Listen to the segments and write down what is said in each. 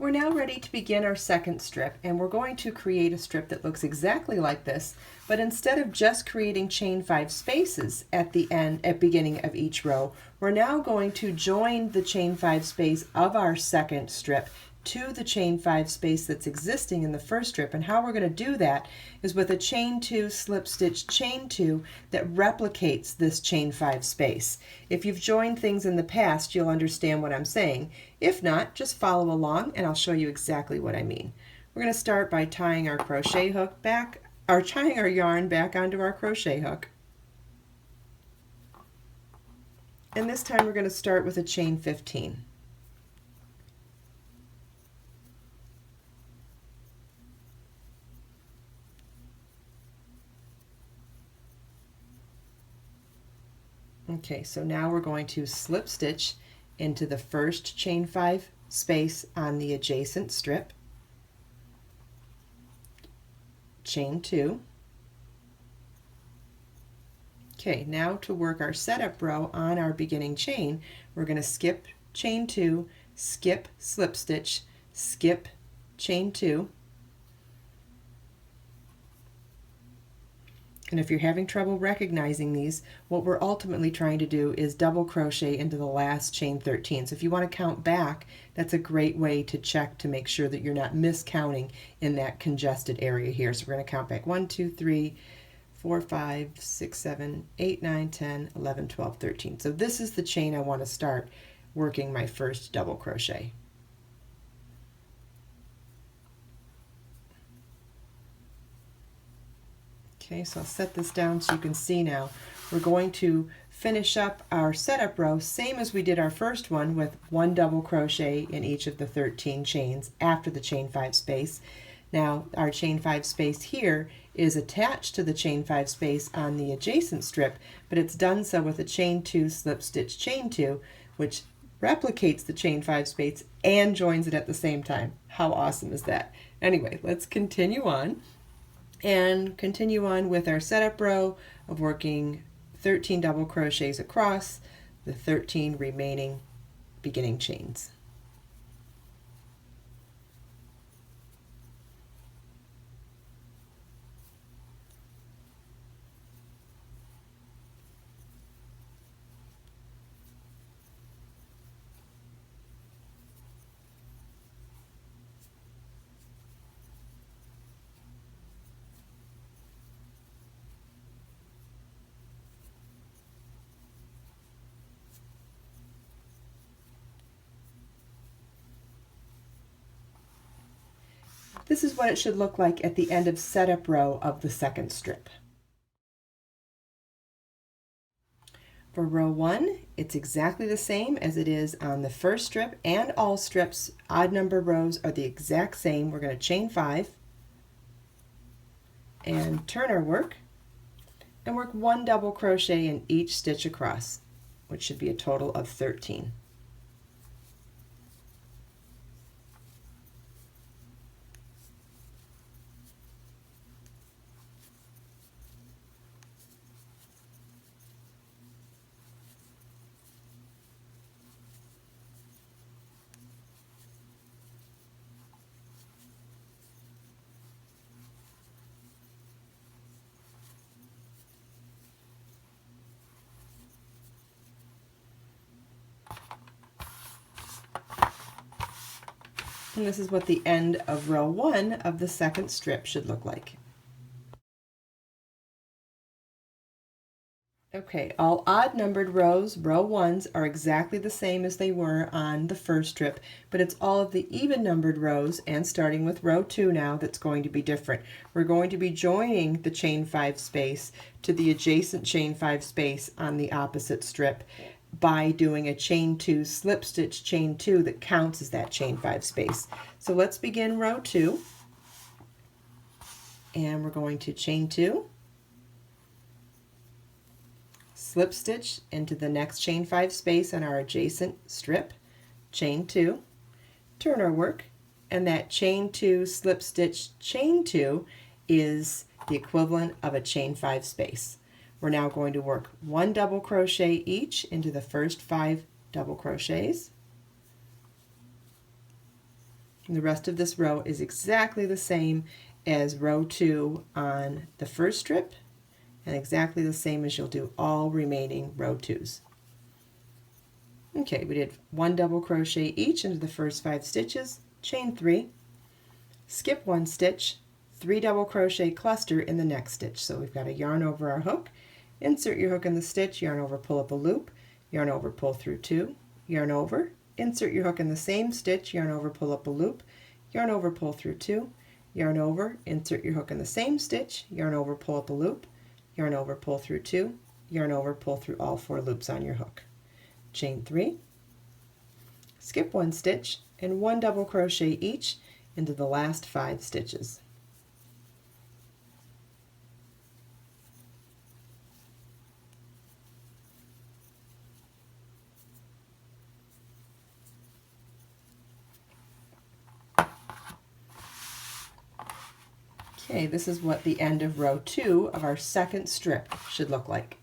We're now ready to begin our second strip, and we're going to create a strip that looks exactly like this, but instead of just creating chain 5 spaces at the beginning of each row, we're now going to join the chain 5 space of our second strip to the chain 5 space that's existing in the first strip. And how we're going to do that is with a chain 2 slip stitch chain 2 that replicates this chain 5 space. If you've joined things in the past, you'll understand what I'm saying. If not, just follow along and I'll show you exactly what I mean. We're going to start by tying our crochet hook back, or tying our yarn back onto our crochet hook. And this time we're going to start with a chain 15. Okay, so now we're going to slip stitch into the first chain 5 space on the adjacent strip, chain 2. Okay, now to work our setup row on our beginning chain, we're going to skip chain 2, skip slip stitch, skip chain 2. And if you're having trouble recognizing these, what we're ultimately trying to do is double crochet into the last chain 13. So if you want to count back, that's a great way to check to make sure that you're not miscounting in that congested area here. So we're going to count back 1, 2, 3, 4, 5, 6, 7, 8, 9, 10, 11, 12, 13. So this is the chain I want to start working my first double crochet. Okay, so I'll set this down so you can see now. We're going to finish up our setup row, same as we did our first one, with 1 double crochet in each of the 13 chains after the chain 5 space. Now our chain 5 space here is attached to the chain 5 space on the adjacent strip, but it's done so with a chain 2 slip stitch chain 2, which replicates the chain 5 space and joins it at the same time. How awesome is that? Anyway, let's continue on. And continue on with our setup row of working 13 double crochets across the 13 remaining beginning chains. This is what it should look like at the end of setup row of the second strip. For row 1, it's exactly the same as it is on the first strip, and all strips, odd number rows are the exact same. We're going to chain 5 and turn our work and work 1 double crochet in each stitch across, which should be a total of 13. And this is what the end of row 1 of the second strip should look like. Okay, all odd numbered rows, row 1s, are exactly the same as they were on the first strip, but it's all of the even numbered rows, and starting with row 2 now, that's going to be different. We're going to be joining the chain 5 space to the adjacent chain 5 space on the opposite strip by doing a chain 2 slip stitch chain 2 that counts as that chain 5 space. So let's begin row 2, and we're going to chain 2, slip stitch into the next chain 5 space on our adjacent strip, chain 2, turn our work, and that chain 2 slip stitch chain 2 is the equivalent of a chain 5 space. We're now going to work 1 double crochet each into the first 5 double crochets, And the rest of this row is exactly the same as row 2 on the first strip, and exactly the same as you'll do all remaining row 2s. Okay, we did 1 double crochet each into the first 5 stitches, chain 3, skip 1 stitch, 3 double crochet cluster in the next stitch. So we've got a yarn over our hook, insert your hook in the stitch, yarn over, pull up a loop, yarn over, pull through 2, yarn over, insert your hook in the same stitch, yarn over, pull up a loop, yarn over, pull through 2, yarn over, insert your hook in the same stitch, yarn over, pull up a loop, yarn over, pull through 2, yarn over, pull through all 4 loops on your hook. Chain 3, skip 1 stitch, and 1 double crochet each into the last 5 stitches. Okay, this is what the end of row 2 of our second strip should look like.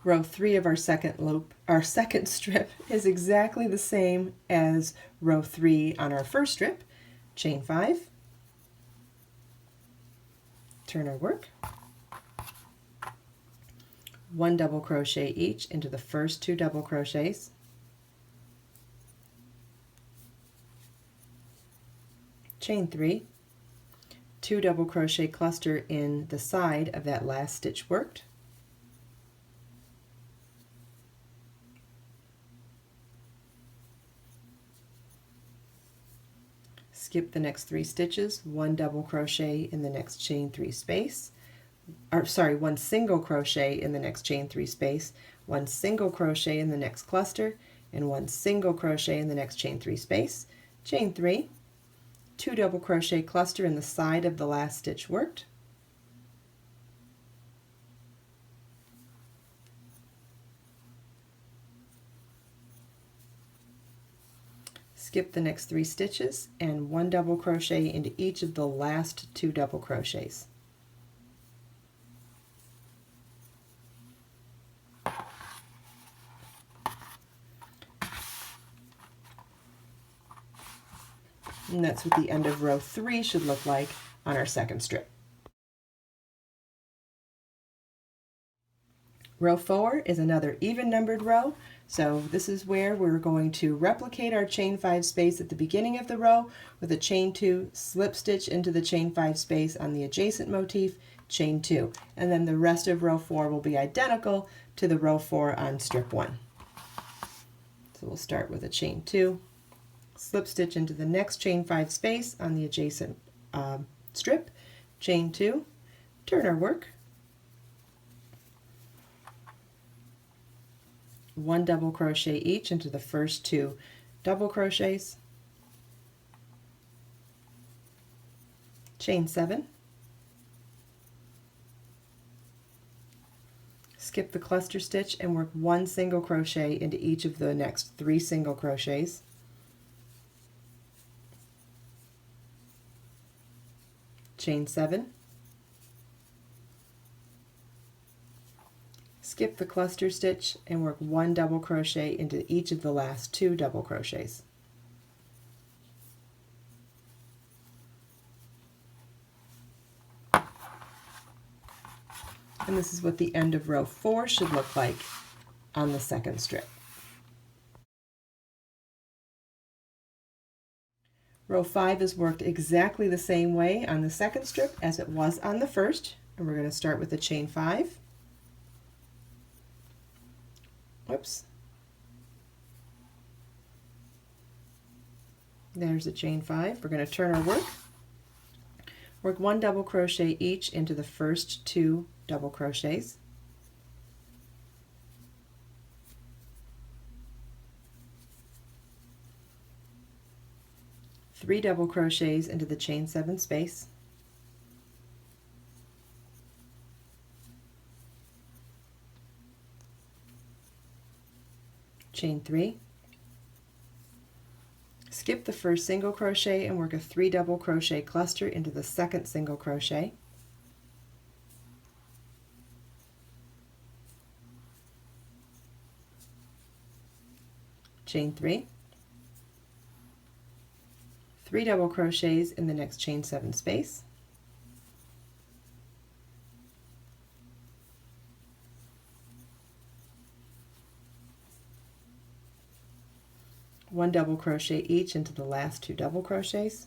Row 3 of our second strip is exactly the same as row 3 on our first strip. Chain 5, turn our work, 1 double crochet each into the first 2 double crochets, chain 3, 2 double crochet cluster in the side of that last stitch worked, skip the next 3 stitches, 1 double crochet in the next chain 3 space, or sorry, 1 single crochet in the next chain 3 space, 1 single crochet in the next cluster, and 1 single crochet in the next chain 3 space, chain 3, 2 double crochet cluster in the side of the last stitch worked, skip the next 3 stitches and 1 double crochet into each of the last 2 double crochets. And that's what the end of row 3 should look like on our second strip. Row 4 is another even numbered row, so this is where we're going to replicate our chain 5 space at the beginning of the row with a chain 2, slip stitch into the chain 5 space on the adjacent motif, chain 2, and then the rest of row 4 will be identical to the row 4 on strip 1. So we'll start with a chain 2, slip stitch into the next chain 5 space on the adjacent strip, chain 2, turn our work, 1 double crochet each into the first 2 double crochets, chain 7, skip the cluster stitch and work 1 single crochet into each of the next 3 single crochets, chain 7, skip the cluster stitch and work 1 double crochet into each of the last 2 double crochets. And this is what the end of row 4 should look like on the second strip. Row 5 is worked exactly the same way on the second strip as it was on the first, and we're going to start with a chain 5. Whoops. There's a chain 5. We're going to turn our work. Work 1 double crochet each into the first 2 double crochets. Three double crochets into the chain 7 space. Chain 3, skip the first single crochet and work a 3 double crochet cluster into the second single crochet, chain 3, 3 double crochets in the next chain 7 space, one double crochet each into the last 2 double crochets,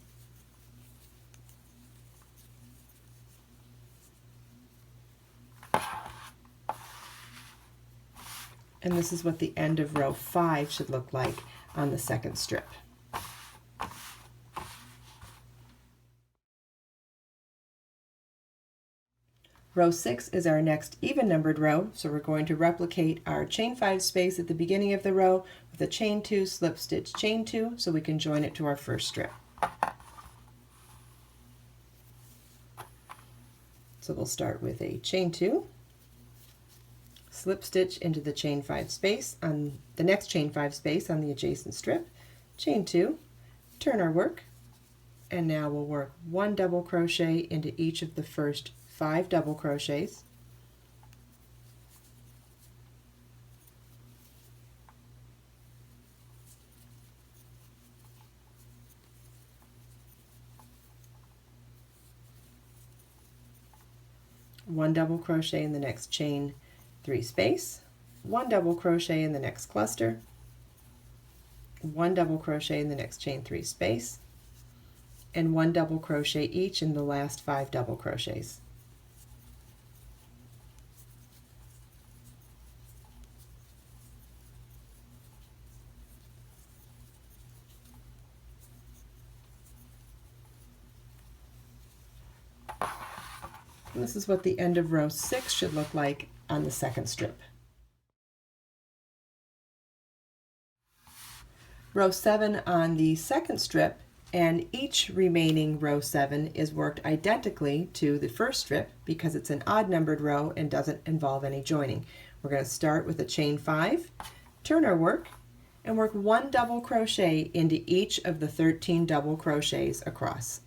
and this is what the end of row 5 should look like on the second strip. Row 6 is our next even numbered row, so we're going to replicate our chain 5 space at the beginning of the row with a chain 2, slip stitch, chain 2, so we can join it to our first strip. So we'll start with a chain 2, slip stitch into the chain 5 space on the next chain 5 space on the adjacent strip, chain 2, turn our work, and now we'll work 1 double crochet into each of the first 5 double crochets, one double crochet in the next chain 3 space, 1 double crochet in the next cluster, 1 double crochet in the next chain 3 space, and 1 double crochet each in the last 5 double crochets. And this is what the end of row 6 should look like on the second strip. Row 7 on the second strip, and each remaining row 7 is worked identically to the first strip because it's an odd numbered row and doesn't involve any joining. We're going to start with a chain 5, turn our work, and work 1 double crochet into each of the 13 double crochets across.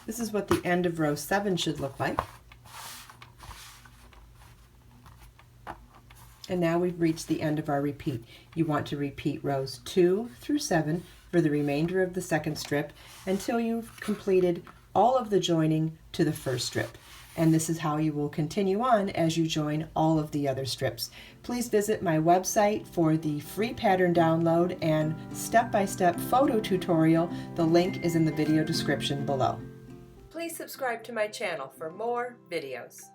This is what the end of row 7 should look like. And now we've reached the end of our repeat. You want to repeat rows 2 through 7 for the remainder of the second strip until you've completed all of the joining to the first strip. And this is how you will continue on as you join all of the other strips. Please visit my website for the free pattern download and step-by-step photo tutorial. The link is in the video description below. Please subscribe to my channel for more videos.